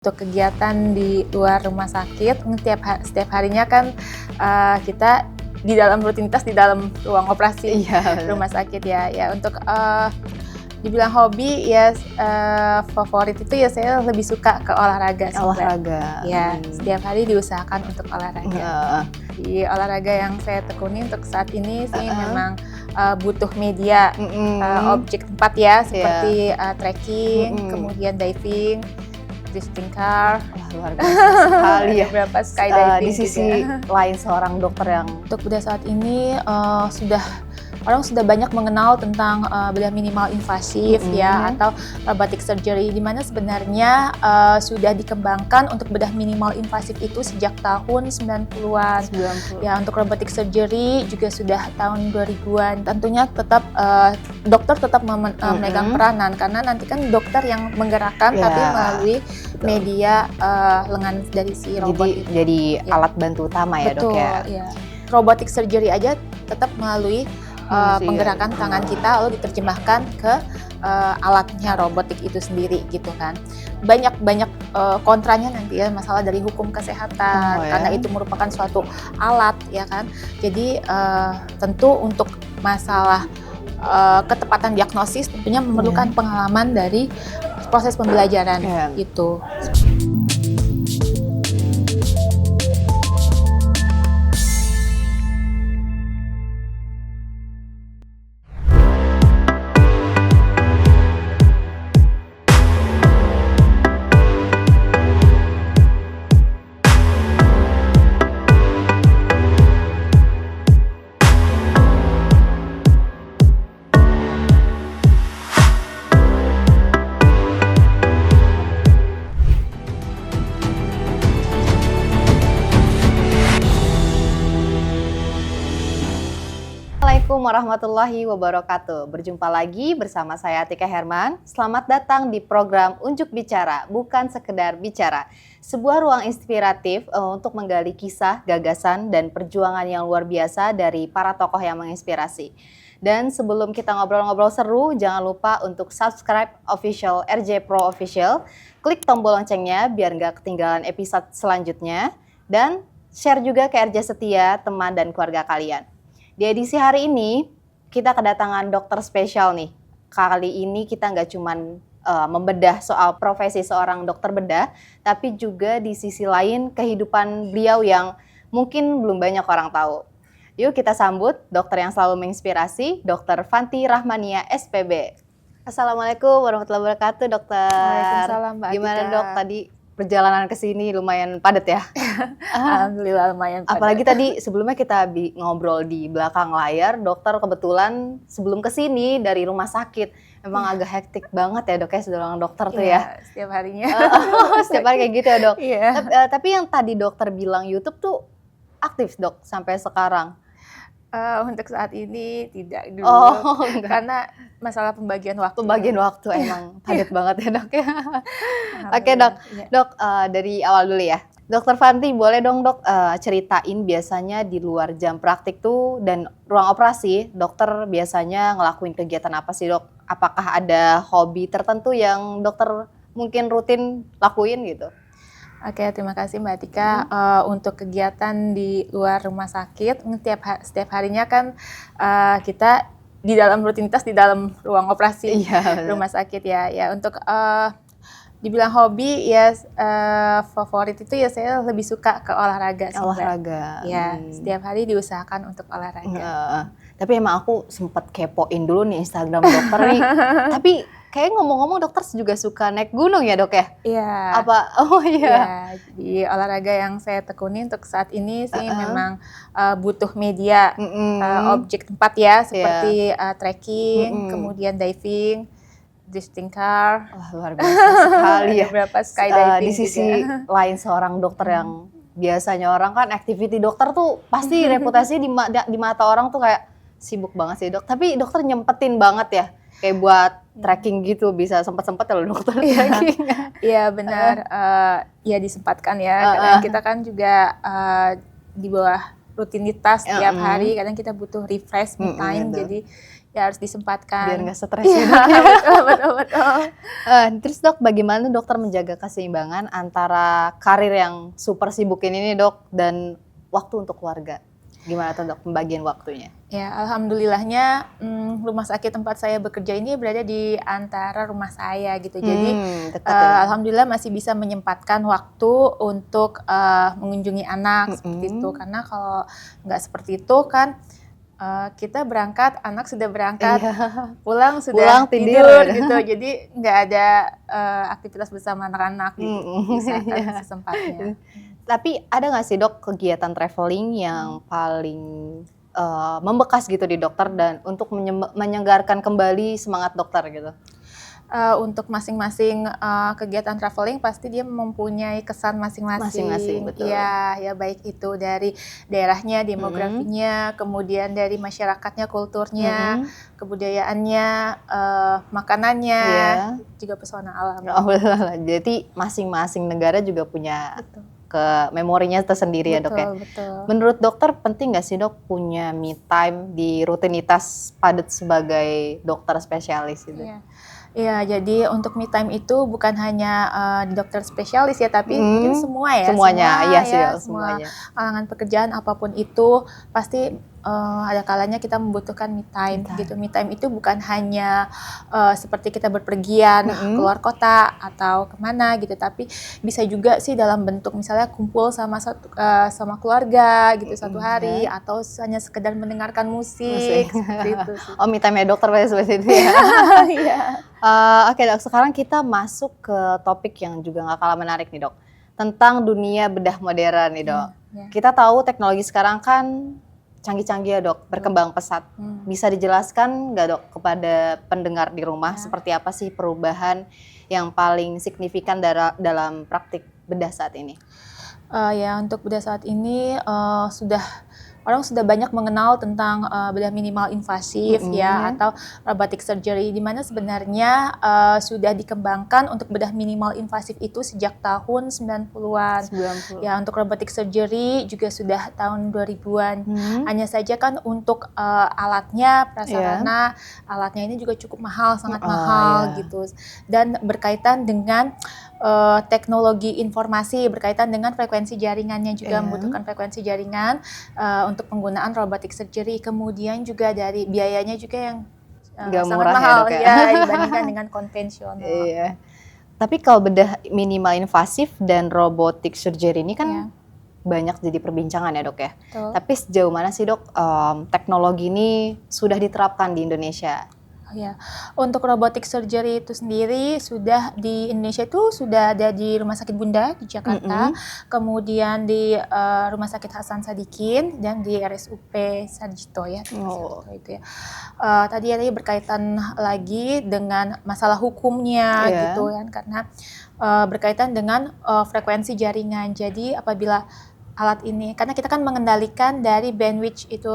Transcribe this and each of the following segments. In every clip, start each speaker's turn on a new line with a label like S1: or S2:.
S1: Untuk kegiatan di luar rumah sakit, setiap harinya kan kita di dalam rutinitas di dalam ruang operasi rumah sakit ya. Ya untuk dibilang hobi ya, favorit itu ya saya lebih suka ke olahraga.
S2: Olahraga.
S1: Ya, setiap hari diusahakan untuk olahraga. Di olahraga yang saya tekuni untuk saat ini sih memang butuh media, objek tempat ya, seperti trekking, kemudian diving, drifting car.
S2: Wah, luar biasa sekali ya.
S1: Beberapa skydiving
S2: di sisi
S1: juga.
S2: lain seorang dokter yang
S1: Untuk bedah saat ini orang sudah banyak mengenal tentang bedah minimal invasif ya, atau robotic surgery, di mana sebenarnya sudah dikembangkan untuk bedah minimal invasif itu sejak tahun 90-an. Ya, untuk robotic surgery juga sudah tahun 2000-an. Tentunya tetap dokter tetap memegang peranan, karena nanti kan dokter yang menggerakkan tapi melalui media lengan dari si robot.
S2: Jadi alat bantu utama ya.
S1: Betul,
S2: Dok ya.
S1: Ya. Robotic surgery aja tetap melalui penggerakan tangan kita lalu diterjemahkan ke alatnya robotik itu sendiri gitu kan. Banyak kontranya nanti ya, masalah dari hukum kesehatan karena itu merupakan suatu alat ya kan. Jadi tentu untuk masalah ketepatan diagnosis tentunya memerlukan pengalaman dari proses pembelajaran gitu.
S2: Assalamualaikum warahmatullahi wabarakatuh. Berjumpa lagi bersama saya Atika Herman. Selamat datang di program Unjuk Bicara, bukan sekedar bicara. Sebuah ruang inspiratif untuk menggali kisah, gagasan, dan perjuangan yang luar biasa dari para tokoh yang menginspirasi. Dan sebelum kita ngobrol-ngobrol seru, jangan lupa untuk subscribe official RJ Pro Official, klik tombol loncengnya biar nggak ketinggalan episode selanjutnya, dan share juga ke RJ Setia, teman dan keluarga kalian. Di edisi hari ini, kita kedatangan dokter spesial nih. Kali ini kita nggak cuman membedah soal profesi seorang dokter bedah, tapi juga di sisi lain kehidupan beliau yang mungkin belum banyak orang tahu. Yuk kita sambut dokter yang selalu menginspirasi, Dr. Fanti Rahmania, SPB. Assalamualaikum warahmatullahi wabarakatuh, dokter.
S1: Waalaikumsalam, Mbak Atika.
S2: Gimana dok, tadi perjalanan ke sini lumayan padat ya?
S1: Alhamdulillah lumayan padat.
S2: Apalagi tadi sebelumnya kita ngobrol di belakang layar, dokter kebetulan sebelum ke sini dari rumah sakit. Memang agak hektik banget ya dok ya, seorang dokter tuh ya.
S1: Setiap harinya.
S2: Setiap hari kayak gitu ya dok. Tapi yang tadi dokter bilang YouTube tuh aktif dok sampai sekarang.
S1: Untuk saat ini tidak dulu, karena masalah pembagian waktu.
S2: Emang padat banget ya dok ya. Oke dok, dok dari awal dulu ya. Dokter Fanti boleh dong dok ceritain biasanya di luar jam praktik tuh dan ruang operasi, dokter biasanya ngelakuin kegiatan apa sih dok? Apakah ada hobi tertentu yang dokter mungkin rutin lakuin gitu?
S1: Oke, terima kasih Mbak Atika. Untuk kegiatan di luar rumah sakit, setiap harinya kan kita di dalam rutinitas di dalam ruang operasi rumah sakit ya. Ya untuk dibilang hobi ya, favorit itu ya saya lebih suka ke olahraga. Ya, setiap hari diusahakan untuk olahraga.
S2: Tapi emang aku sempet kepoin dulu nih Instagram dokter nih. Tapi kayak ngomong-ngomong dokter juga suka naik gunung ya dok ya?
S1: Iya. Ya, di olahraga yang saya tekuni untuk saat ini sih memang butuh media, objek tempat ya, seperti trekking, kemudian diving, drifting car.
S2: Wah, luar biasa sekali ya.
S1: Beberapa skydiving
S2: di sisi lain seorang dokter yang biasanya orang kan activity dokter tuh pasti reputasinya di mata orang tuh kayak sibuk banget sih dok. Tapi dokter nyempetin banget ya. Kayak buat trekking gitu bisa sempet-sempet ya loh dokter trekking.
S1: Iya benar, ya disempatkan ya. Karena kita kan juga di bawah rutinitas tiap hari, kadang kita butuh refresh me time. Jadi ya harus disempatkan.
S2: Biar nggak stres
S1: Iya,
S2: ya dok ya.
S1: betul.
S2: Terus dok, bagaimana dokter menjaga keseimbangan antara karir yang super sibuk ini nih dok dan waktu untuk keluarga? Gimana tuh dok pembagian waktunya?
S1: Ya, alhamdulillahnya rumah sakit tempat saya bekerja ini berada di antara rumah saya gitu. Jadi
S2: Dekat ya.
S1: alhamdulillah masih bisa menyempatkan waktu untuk mengunjungi anak seperti itu. Karena kalau nggak seperti itu kan kita berangkat, anak sudah berangkat,
S2: Iya.
S1: pulang sudah
S2: Pulang tidur
S1: tidur
S2: ya.
S1: gitu. Jadi nggak ada aktivitas bersama anak-anak gitu. Usahakan
S2: Iya.
S1: sesempatnya.
S2: Tapi ada nggak sih dok kegiatan traveling yang paling membekas gitu di dokter dan untuk menyegarkan kembali semangat dokter gitu?
S1: Untuk masing-masing kegiatan traveling pasti dia mempunyai kesan masing-masing.
S2: Masing-masing, betul.
S1: Iya, ya baik itu dari daerahnya, demografinya, kemudian dari masyarakatnya, kulturnya, kebudayaannya, makanannya,
S2: Iya.
S1: juga pesona alam.
S2: Oh, jadi masing-masing negara juga punya
S1: Betul.
S2: memorinya tersendiri ya dok ya.
S1: Betul.
S2: Menurut dokter penting nggak sih dok punya me time di rutinitas padat sebagai dokter spesialis gitu?
S1: Iya. Iya, jadi untuk me time itu bukan hanya di dokter spesialis ya, tapi mungkin semua ya.
S2: Semuanya, iya sih
S1: ya,
S2: semuanya.
S1: semua kalangan pekerjaan apapun itu pasti ada kalanya kita membutuhkan me time. Gitu. Me time itu bukan hanya seperti kita berpergian keluar kota atau kemana gitu, tapi bisa juga sih dalam bentuk misalnya kumpul sama sama keluarga gitu satu hari, atau hanya sekedar mendengarkan musik seperti itu sih.
S2: Oh, me time ya dokter seperti itu ya.
S1: Iya.
S2: Oke dok, sekarang kita masuk ke topik yang juga nggak kalah menarik nih dok, tentang dunia bedah modern nih dok. Kita tahu teknologi sekarang kan canggih-canggih ya dok, berkembang pesat. Bisa dijelaskan nggak dok kepada pendengar di rumah seperti apa sih perubahan yang paling signifikan dalam praktik bedah saat ini?
S1: Ya untuk bedah saat ini orang sudah banyak mengenal tentang bedah minimal invasif ya, atau robotic surgery, di mana sebenarnya sudah dikembangkan untuk bedah minimal invasif itu sejak tahun 90-an. Ya, untuk robotic surgery juga sudah tahun 2000-an. Hanya saja kan untuk alatnya, prasarana, alatnya ini juga cukup mahal, sangat mahal gitu. Dan berkaitan dengan teknologi informasi, berkaitan dengan frekuensi jaringannya juga membutuhkan frekuensi jaringan untuk penggunaan robotic surgery. Kemudian juga dari biayanya juga yang sangat
S2: murah
S1: mahal
S2: ya
S1: dibandingkan dengan konvensional.
S2: Iya. Tapi kalau bedah minimal invasif dan robotic surgery ini kan banyak jadi perbincangan ya dok ya.
S1: Betul.
S2: Tapi sejauh mana sih dok teknologi ini sudah diterapkan di Indonesia?
S1: Ya, untuk robotic surgery itu sendiri sudah di Indonesia itu sudah ada di Rumah Sakit Bunda di Jakarta, kemudian di Rumah Sakit Hasan Sadikin dan di RSUP Sarjito ya. Itu ya. Tadi berkaitan lagi dengan masalah hukumnya gitu kan, karena berkaitan dengan frekuensi jaringan. Jadi apabila alat ini, karena kita kan mengendalikan dari bandwidth itu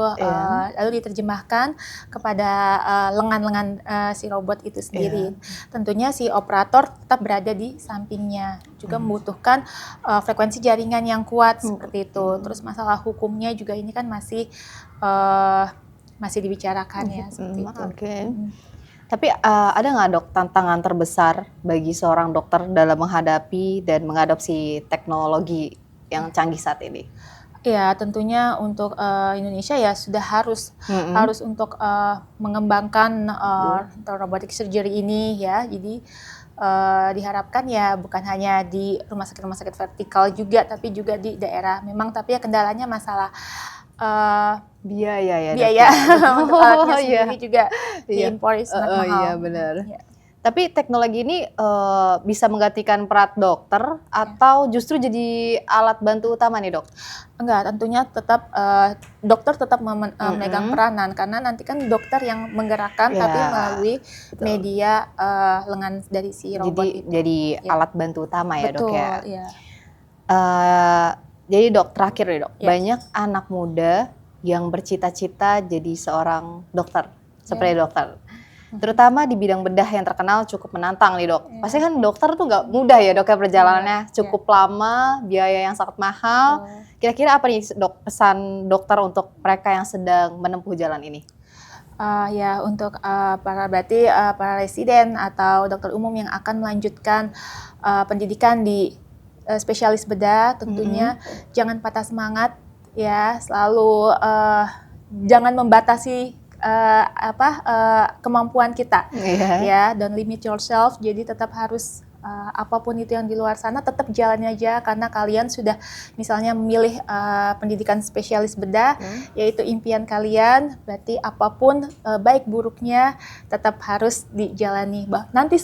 S1: lalu diterjemahkan kepada lengan-lengan si robot itu sendiri. Tentunya si operator tetap berada di sampingnya, juga membutuhkan frekuensi jaringan yang kuat seperti itu. Terus masalah hukumnya juga ini kan masih dibicarakan ya seperti itu.
S2: Tapi ada nggak dok tantangan terbesar bagi seorang dokter dalam menghadapi dan mengadopsi teknologi yang canggih saat ini?
S1: Ya, tentunya untuk Indonesia ya sudah harus untuk mengembangkan robotic surgery ini ya. Jadi diharapkan ya bukan hanya di rumah sakit vertikal juga, tapi juga di daerah. Memang tapi ya kendalanya masalah biaya untuk alatnya sendiri juga diimpor sangat mahal.
S2: Iya benar. Tapi teknologi ini bisa menggantikan peran dokter atau justru jadi alat bantu utama nih dok?
S1: Enggak, tentunya tetap dokter tetap memegang peranan, karena nanti kan dokter yang menggerakkan tapi melalui media lengan dari si robot.
S2: Jadi alat bantu utama ya dok ya?
S1: Iya.
S2: Jadi dok, terakhir nih dok, banyak anak muda yang bercita-cita jadi seorang dokter, seperti dokter. Terutama di bidang bedah yang terkenal cukup menantang nih dok. Pasti kan dokter tuh nggak mudah ya dok ya perjalanannya, cukup lama, biaya yang sangat mahal. Kira-kira apa nih dok pesan dokter untuk mereka yang sedang menempuh jalan ini?
S1: Ya, untuk para residen atau dokter umum yang akan melanjutkan pendidikan di spesialis bedah, tentunya jangan patah semangat ya, selalu jangan membatasi kemampuan kita. Ya, don't limit yourself. Jadi tetap harus apapun itu yang di luar sana tetap jalani aja, karena kalian sudah misalnya memilih pendidikan spesialis bedah, yaitu impian kalian. Berarti apapun baik buruknya tetap harus dijalani. Nanti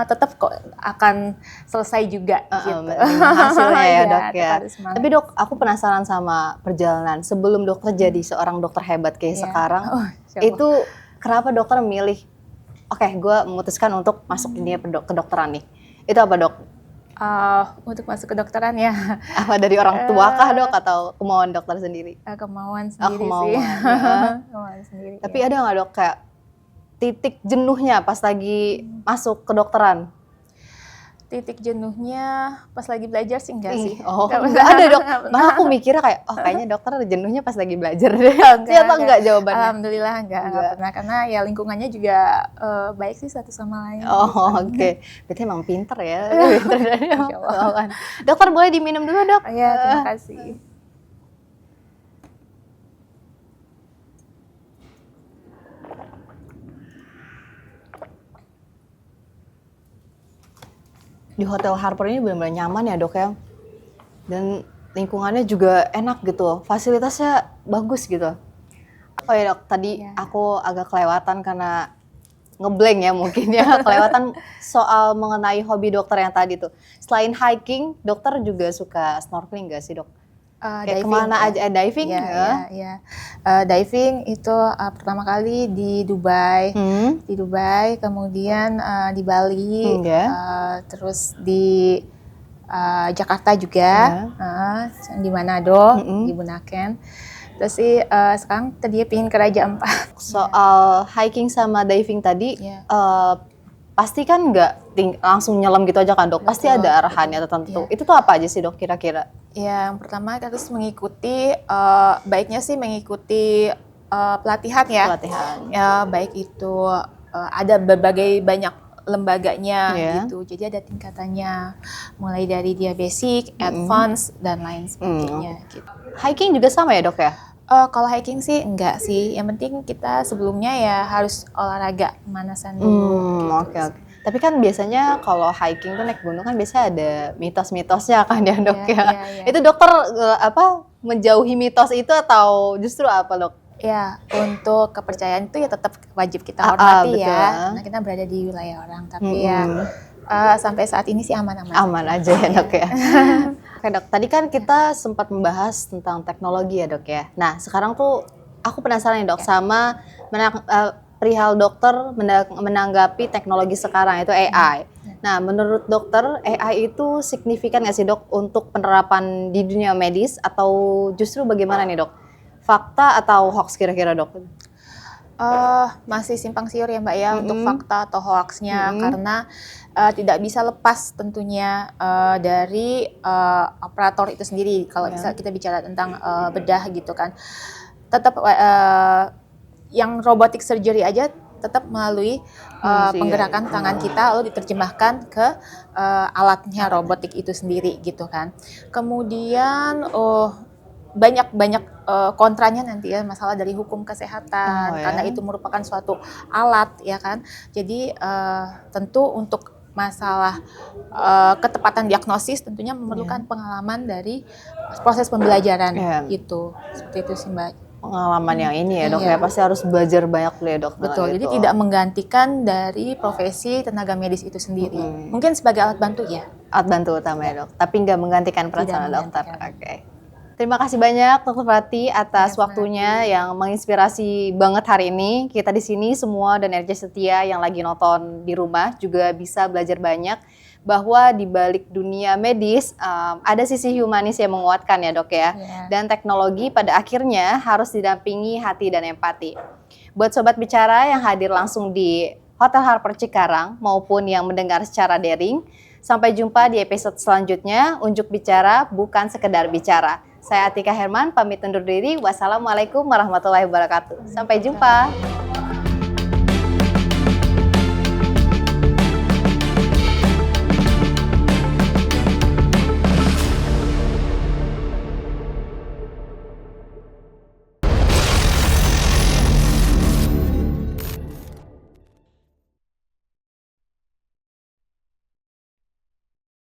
S1: tetap kok akan selesai juga gitu.
S2: Hasilnya ya dok ya.
S1: Tapi
S2: dok, aku penasaran sama perjalanan sebelum dokter jadi seorang dokter hebat kayak sekarang. Itu kenapa dokter memilih, oke, gue memutuskan untuk masuk dunia kedokteran nih. Itu apa dok?
S1: Untuk masuk kedokteran ya.
S2: Apa dari orang tua kah dok, atau kemauan dokter sendiri?
S1: Kemauan sendiri sih. Kemauan sendiri.
S2: Tapi ada nggak dok kayak titik jenuhnya pas lagi masuk kedokteran?
S1: Titik jenuhnya pas lagi belajar sih enggak sih.
S2: Enggak ada dok. Malah aku mikirnya kayak, kayaknya dokter jenuhnya pas lagi belajar deh. Enggak jawabannya?
S1: Alhamdulillah enggak pernah, karena ya lingkungannya juga baik sih satu sama lain.
S2: Oke. Berarti emang pinter ya. Pinter dari awal. Dokter boleh diminum dulu dok?
S1: Iya, terima kasih.
S2: Di Hotel Harper ini benar-benar nyaman ya dok ya, dan lingkungannya juga enak gitu, fasilitasnya bagus gitu. Oh ya dok, tadi aku agak kelewatan karena ngeblank ya mungkin ya, kelewatan soal mengenai hobi dokter yang tadi tuh. Selain hiking, dokter juga suka snorkeling gak sih dok?
S1: Diving,
S2: kemana aja? Diving?
S1: Diving itu pertama kali di Dubai, kemudian di Bali, terus di Jakarta juga, di Manado, di Bunaken. Terus sih sekarang tadi pengen ke Raja Ampat.
S2: Soal hiking sama diving tadi, pasti kan nggak langsung nyelam gitu aja kan dok? Pasti ada arahannya tertentu. Itu tuh apa aja sih dok kira-kira?
S1: Ya, yang pertama kita harus mengikuti, baiknya sih mengikuti pelatihan ya. Ya, baik itu ada berbagai banyak lembaganya gitu. Jadi ada tingkatannya, mulai dari dia basic, advance, dan lain sebagainya. Gitu.
S2: Hiking juga sama ya dok ya?
S1: Kalau hiking sih enggak sih. Yang penting kita sebelumnya ya harus olahraga pemanasan dulu.
S2: Oke. Tapi kan biasanya kalau hiking tuh naik gunung kan biasanya ada mitos-mitosnya kan ya dok ya. Itu dokter menjauhi mitos itu atau justru apa dok?
S1: Ya, untuk kepercayaan itu ya tetap wajib kita hormati ya. Karena kita berada di wilayah orang. Tapi sampai saat ini sih aman-aman.
S2: Aman aja ya dok ya. Oke dok, tadi kan kita sempat membahas tentang teknologi ya dok ya. Nah sekarang tuh aku penasaran nih dok sama perihal dokter menanggapi teknologi sekarang, itu AI. Nah, menurut dokter, AI itu signifikan nggak sih dok untuk penerapan di dunia medis, atau justru bagaimana nih dok? Fakta atau hoax kira-kira dok?
S1: Masih simpang siur ya mbak ya untuk fakta atau hoaxnya, karena tidak bisa lepas tentunya dari operator itu sendiri. Kalau misalnya kita bicara tentang bedah gitu kan, tetap yang robotic surgery aja tetap melalui penggerakan tangan kita lalu diterjemahkan ke alatnya robotik itu sendiri gitu kan. Kemudian banyak kontranya nanti ya, masalah dari hukum kesehatan karena itu merupakan suatu alat ya kan. Jadi tentu untuk masalah ketepatan diagnosis tentunya memerlukan pengalaman dari proses pembelajaran gitu. Seperti itu sih mbak.
S2: Pengalaman yang ini ya dok ya, pasti harus belajar banyak dulu ya dok.
S1: Betul, jadi tidak menggantikan dari profesi tenaga medis itu sendiri. Mungkin sebagai alat bantu ya.
S2: Alat bantu utama ya dok, tapi nggak menggantikan peran dokter. Oke. Terima kasih banyak Dr. Prati atas waktunya yang menginspirasi banget hari ini. Kita di sini semua dan RJ Setia yang lagi nonton di rumah juga bisa belajar banyak bahwa di balik dunia medis ada sisi humanis yang menguatkan ya dok ya. Dan teknologi pada akhirnya harus didampingi hati dan empati. Buat Sobat Bicara yang hadir langsung di Hotel Harper Cikarang maupun yang mendengar secara daring, sampai jumpa di episode selanjutnya. Unjuk Bicara bukan sekedar bicara. Saya Atika Herman, pamit undur diri. Wassalamualaikum warahmatullahi wabarakatuh. Sampai jumpa.